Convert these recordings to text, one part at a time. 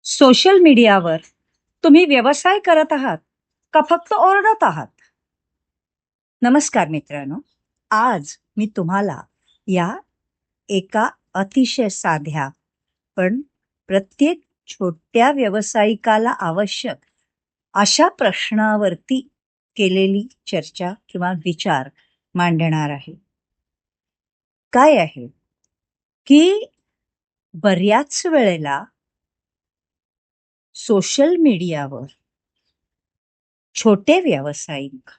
Social मीडियावर तुम्ही व्यवसाय करत आहात का फक्त ओरडत आहात? नमस्कार मित्रांनो. आज मी तुम्हाला या एका अतिशय साध्या पण प्रत्येक छोट्या व्यावसायिकाला आवश्यक अशा प्रश्नावरती केलेली चर्चा किंवा विचार मांडणार आहे. काय आहे की बऱ्याच वेळेला सोशल मीडियावर छोटे व्यावसायिक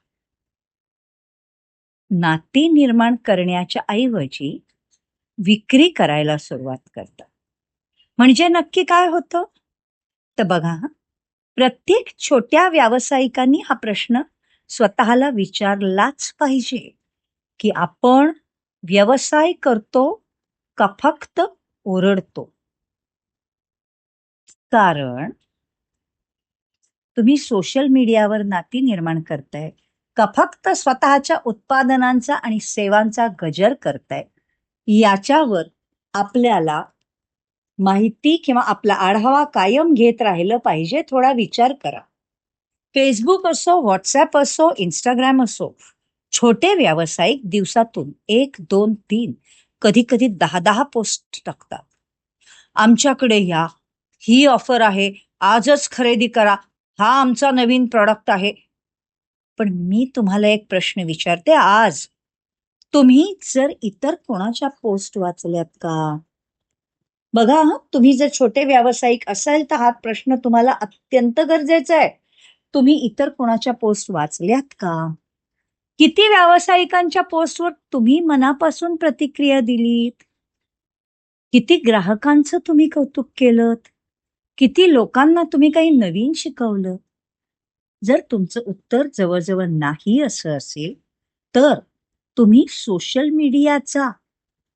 नाती निर्माण करण्याच्या ऐवजी विक्री करायला सुरुवात करतात. म्हणजे नक्की काय होतं? तर बघा हं, प्रत्येक छोट्या व्यावसायिकांनी हा प्रश्न स्वतःला विचारलाच पाहिजे, की आपण व्यवसाय करतो का फक्त ओरडतो? कारण तुम्ही सोशल मीडियावर नाती निर्माण करताय का फक्त स्वतःच्या उत्पादनांचा आणि सेवांचा गजर करताय? याच्यावर आपल्याला माहिती किंवा आपला आढावा कायम घेत राहिलं पाहिजे. थोडा विचार करा. फेसबुक असो, व्हॉट्सॲप असो, इंस्टाग्राम असो, छोटे व्यावसायिक दिवसातून 1, 2, 3 कधी-कधी 10-10 पोस्ट टाकतात. आमच्याकडे या, ही ऑफर आहे, आजच खरेदी करा, हा आमचा नवीन प्रॉडक्ट आहे. पण मी तुम्हाला एक प्रश्न विचारते आज, तुम्ही जर इतर कोणाच्या पोस्ट वाचल्यात का? बघा हं, तुम्ही जर छोटे व्यावसायिक असाल तर हा प्रश्न तुम्हाला अत्यंत गरजेचा आहे. तुम्ही इतर कोणाच्या पोस्ट वाचल्यात का? किती व्यावसायिकांच्या पोस्टवर तुम्ही मनापासून प्रतिक्रिया दिलीत? किती ग्राहकांचं तुम्ही कौतुक केलंत? किती लोकांना तुम्ही काही नवीन शिकवलं? जर तुमचं उत्तर जवळजवळ नाही असं असेल, तर तुम्ही सोशल मीडियाचा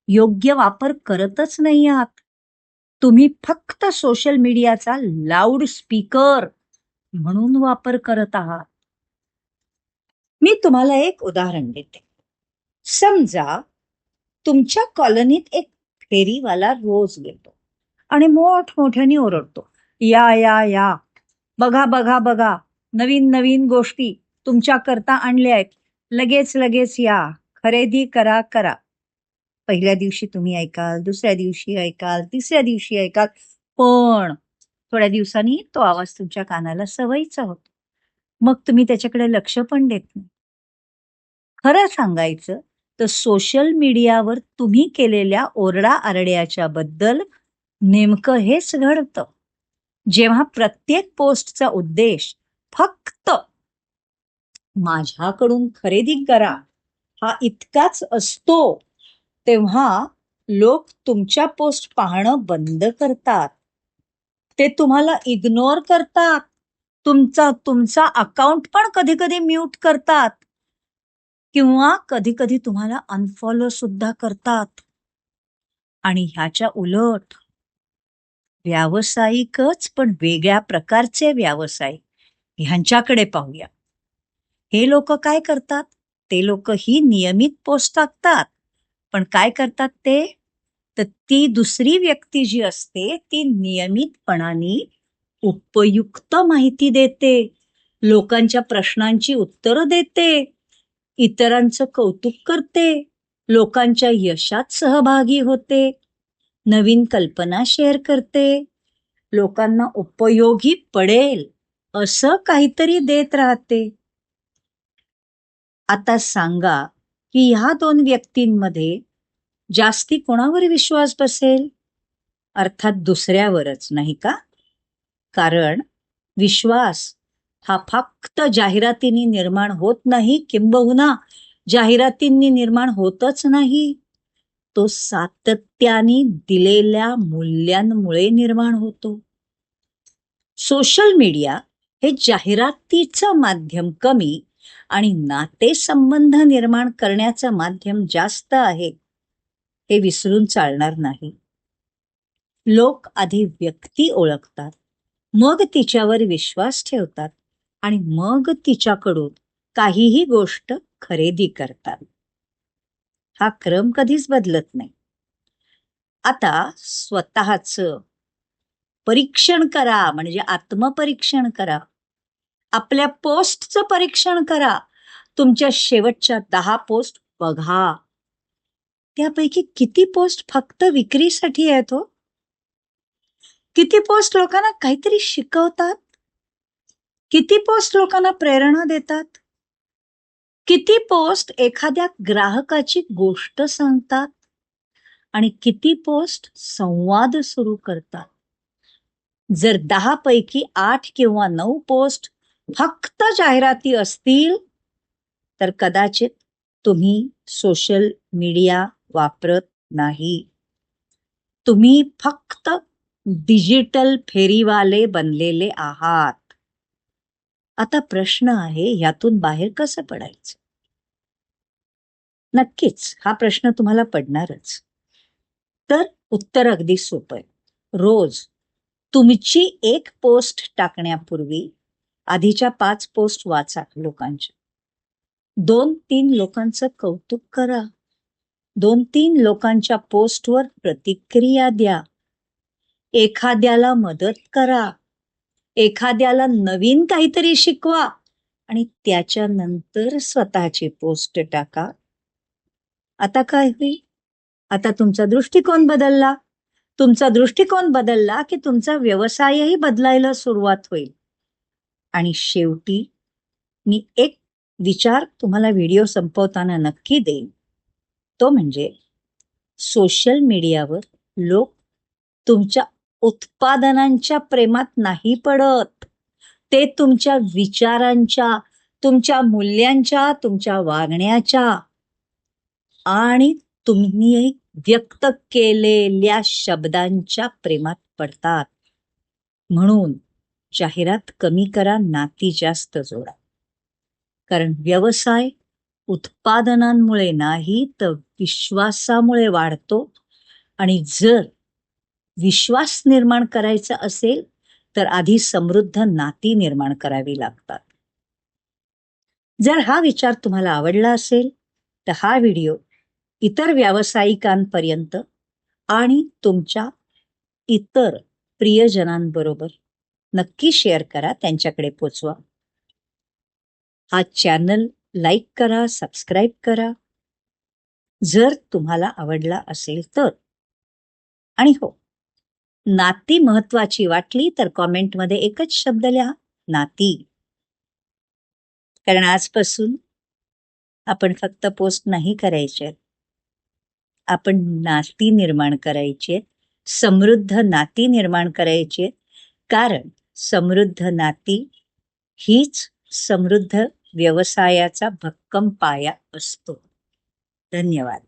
योग्य वापर करतच नाही आहात. तुम्ही फक्त सोशल मीडियाचा लाऊड स्पीकर म्हणून वापर करत आहात. मी तुम्हाला एक उदाहरण देते. समजा तुमच्या कॉलनीत एक फेरीवाला रोज येतो आणि मोठमोठ्याने ओरडतो, या या या, बघा बघा बघा, नवीन नवीन गोष्टी तुमच्याकरता आणल्या आहेत, लगेच लगेच या, खरेदी करा करा. पहिल्या दिवशी तुम्ही ऐकाल, दुसऱ्या दिवशी ऐकाल, तिसऱ्या दिवशी ऐकाल, पण थोड्या दिवसांनी तो आवाज तुमच्या कानाला सवयीचा होतो. मग तुम्ही त्याच्याकडे लक्ष पण देत नाही. खरं सांगायचं तर सोशल मीडियावर तुम्ही केलेल्या ओरडा-आरड्याच्या बद्दल नेमकं हेच घडतं. जेव्हा प्रत्येक पोस्टचा उद्देश फक्त माझ्याकडून खरेदी करा हा इतकाच असतो, तेव्हा लोक तुमच्या पोस्ट पाहणं बंद करतात. ते तुम्हाला इग्नोर करतात. तुमचा अकाउंट पण कधी-कधी म्यूट करतात किंवा कधी-कधी तुम्हाला अनफॉलो सुद्धा करतात. आणि ह्याच्या उलट व्यावसायिकच पण वेगळ्या प्रकारचे व्यावसायिक ह्यांच्याकडे पाहूया. हे लोकं काय करतात? ते लोकं ही नियमित पोस्ट टाकतात. पण काय करतात ते? तर ती दुसरी व्यक्ती जी असते ती नियमितपणाने उपयुक्त माहिती देते, लोकांच्या प्रश्नांची उत्तरं देते, इतरांचं कौतुक करते, लोकांच्या यशात सहभागी होते, नवीन कल्पना शेअर करते, लोकांना उपयोगी पडेल असं काहीतरी देत राहते. आता सांगा की ह्या 2 व्यक्तींमध्ये जास्ती कोणावर विश्वास बसेल? अर्थात दुसऱ्यावरच, नाही का? कारण विश्वास हा फक्त जाहिरातींनी निर्माण होत नाही, किंबहुना जाहिरातींनी निर्माण होतच नाही. तो सातत्याने दिलेल्या मूल्यांमुळे निर्माण होतो. सोशल मीडिया हे जाहिरातीचं माध्यम कमी आणि नातेसंबंध निर्माण करण्याचं माध्यम जास्त आहे, हे विसरून चालणार नाही. लोक आधी व्यक्ती ओळखतात, मग तिच्यावर विश्वास ठेवतात आणि मग तिच्याकडून काहीही गोष्ट खरेदी करतात. हा क्रम कधीच बदलत नाही. आता स्वतःचं परीक्षण करा, म्हणजे आत्मपरीक्षण करा. आपल्या पोस्टचं परीक्षण करा. तुमच्या शेवटच्या 10 पोस्ट बघा. त्यापैकी किती पोस्ट फक्त विक्रीसाठी आहेत हो? किती पोस्ट लोकांना काहीतरी शिकवतात? किती पोस्ट लोकांना प्रेरणा देतात? किती पोस्ट एखाद्या ग्राहकाची गोष्ट सांगतात? आणि किती पोस्ट संवाद सुरू करतात? जर 10 पैकी 8 किंवा 9 पोस्ट फक्त जाहिराती असतील, तर कदाचित तुम्ही सोशल मीडिया वापरत नाही. तुम्ही फक्त डिजिटल फेरीवाले बनलेले आहात. आता प्रश्न आहे, यातून बाहेर कसं पडायचं? नक्कीच हा प्रश्न तुम्हाला पडणारच. तर उत्तर अगदी सोपं आहे. रोज तुमची एक पोस्ट टाकण्यापूर्वी आधीच्या 5 पोस्ट वाचा लोकांच्या. 2-3 लोकांचं कौतुक करा. 2-3 लोकांच्या पोस्टवर प्रतिक्रिया द्या. एखाद्याला मदत करा. एखाद्याला नवीन काहीतरी शिकवा आणि त्याच्यानंतर स्वतःची पोस्ट टाका. आता काय होईल? आता तुमचा दृष्टिकोन बदलला. तुमचा दृष्टिकोन बदलला की तुमचा व्यवसायही बदलायला सुरुवात होईल. आणि शेवटी मी एक विचार तुम्हाला व्हिडिओ संपवताना नक्की देईन. तो म्हणजे सोशल मीडियावर लोक तुमच्या उत्पादनांच्या प्रेमात नाही पडत. ते तुमच्या विचारांच्या, तुमच्या मूल्यांच्या, तुमच्या वागण्याच्या आणि तुम्ही व्यक्त केलेल्या शब्दांच्या प्रेमात पडतात. म्हणून जाहिरात कमी करा, नाती जास्त जोडा. कारण व्यवसाय उत्पादनांमुळे नाही तर विश्वासामुळे वाढतो. आणि जर विश्वास निर्माण करायचा असेल तर आधी समृद्ध नाती निर्माण करावी लागतात. जर हा विचार तुम्हाला आवडला असेल तर हा व्हिडिओ इतर व्यावसायिकांपर्यंत आणि तुमच्या इतर प्रियजनांबरोबर नक्की शेअर करा, त्यांच्याकडे पोचवा. हा चॅनल लाईक करा, सबस्क्राईब करा जर तुम्हाला आवडला असेल तर. आणि हो, नाती महत्वाची वाटली तर कॉमेंटमध्ये एकच शब्द लिहा, नाती. कारण आजपासून आपण फक्त पोस्ट नाही करायचे, आपण नाती निर्माण करायची, समृद्ध नाती निर्माण करायची. कारण समृद्ध नाती हीच समृद्ध व्यवसायाचा भक्कम पाया असतो. धन्यवाद.